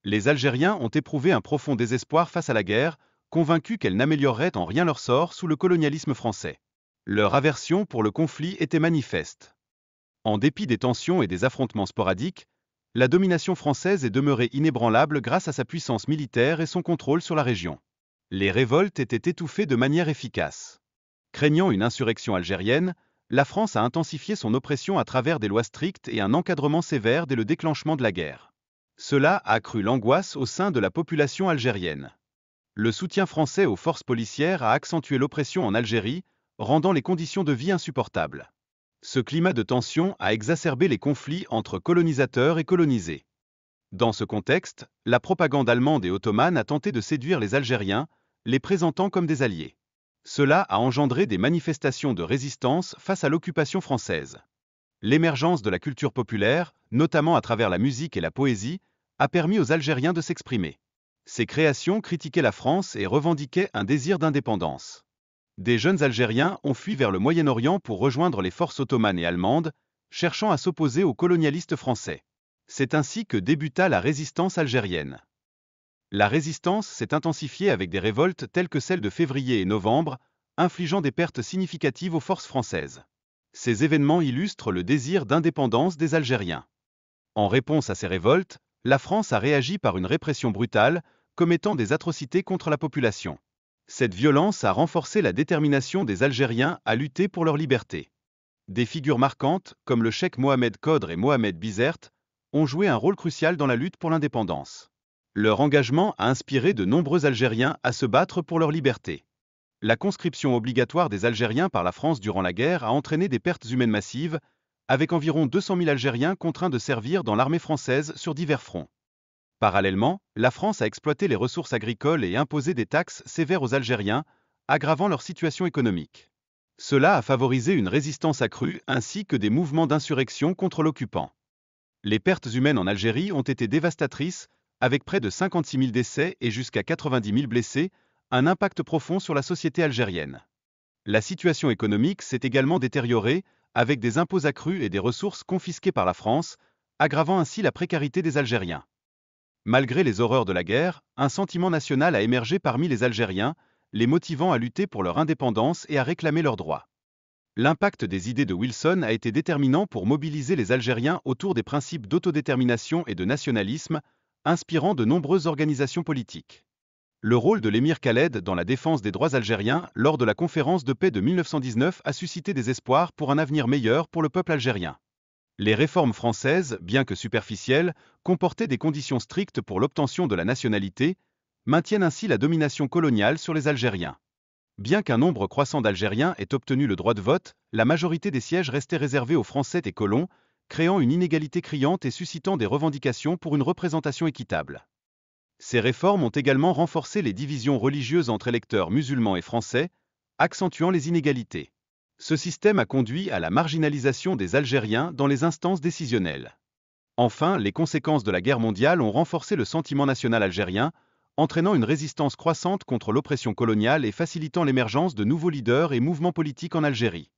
Les Algériens ont éprouvé un profond désespoir face à la guerre, convaincus qu'elle n'améliorerait en rien leur sort sous le colonialisme français. Leur aversion pour le conflit était manifeste. En dépit des tensions et des affrontements sporadiques, la domination française est demeurée inébranlable grâce à sa puissance militaire et son contrôle sur la région. Les révoltes étaient étouffées de manière efficace. Craignant une insurrection algérienne, la France a intensifié son oppression à travers des lois strictes et un encadrement sévère dès le déclenchement de la guerre. Cela a accru l'angoisse au sein de la population algérienne. Le soutien français aux forces policières a accentué l'oppression en Algérie, rendant les conditions de vie insupportables. Ce climat de tension a exacerbé les conflits entre colonisateurs et colonisés. Dans ce contexte, la propagande allemande et ottomane a tenté de séduire les Algériens, les présentant comme des alliés. Cela a engendré des manifestations de résistance face à l'occupation française. L'émergence de la culture populaire, notamment à travers la musique et la poésie, a permis aux Algériens de s'exprimer. Ces créations critiquaient la France et revendiquaient un désir d'indépendance. Des jeunes Algériens ont fui vers le Moyen-Orient pour rejoindre les forces ottomanes et allemandes, cherchant à s'opposer aux colonialistes français. C'est ainsi que débuta la résistance algérienne. La résistance s'est intensifiée avec des révoltes telles que celles de février et novembre, infligeant des pertes significatives aux forces françaises. Ces événements illustrent le désir d'indépendance des Algériens. En réponse à ces révoltes, la France a réagi par une répression brutale, commettant des atrocités contre la population. Cette violence a renforcé la détermination des Algériens à lutter pour leur liberté. Des figures marquantes, comme le cheikh Mohamed Kodr et Mohamed Bizerte, ont joué un rôle crucial dans la lutte pour l'indépendance. Leur engagement a inspiré de nombreux Algériens à se battre pour leur liberté. La conscription obligatoire des Algériens par la France durant la guerre a entraîné des pertes humaines massives, avec environ 200 000 Algériens contraints de servir dans l'armée française sur divers fronts. Parallèlement, la France a exploité les ressources agricoles et imposé des taxes sévères aux Algériens, aggravant leur situation économique. Cela a favorisé une résistance accrue ainsi que des mouvements d'insurrection contre l'occupant. Les pertes humaines en Algérie ont été dévastatrices, avec près de 56 000 décès et jusqu'à 90 000 blessés, un impact profond sur la société algérienne. La situation économique s'est également détériorée, avec des impôts accrus et des ressources confisquées par la France, aggravant ainsi la précarité des Algériens. Malgré les horreurs de la guerre, un sentiment national a émergé parmi les Algériens, les motivant à lutter pour leur indépendance et à réclamer leurs droits. L'impact des idées de Wilson a été déterminant pour mobiliser les Algériens autour des principes d'autodétermination et de nationalisme, inspirant de nombreuses organisations politiques. Le rôle de l'émir Khaled dans la défense des droits algériens lors de la conférence de paix de 1919 a suscité des espoirs pour un avenir meilleur pour le peuple algérien. Les réformes françaises, bien que superficielles, comportaient des conditions strictes pour l'obtention de la nationalité, maintiennent ainsi la domination coloniale sur les Algériens. Bien qu'un nombre croissant d'Algériens ait obtenu le droit de vote, la majorité des sièges restait réservée aux Français et colons, créant une inégalité criante et suscitant des revendications pour une représentation équitable. Ces réformes ont également renforcé les divisions religieuses entre électeurs musulmans et français, accentuant les inégalités. Ce système a conduit à la marginalisation des Algériens dans les instances décisionnelles. Enfin, les conséquences de la guerre mondiale ont renforcé le sentiment national algérien, entraînant une résistance croissante contre l'oppression coloniale et facilitant l'émergence de nouveaux leaders et mouvements politiques en Algérie.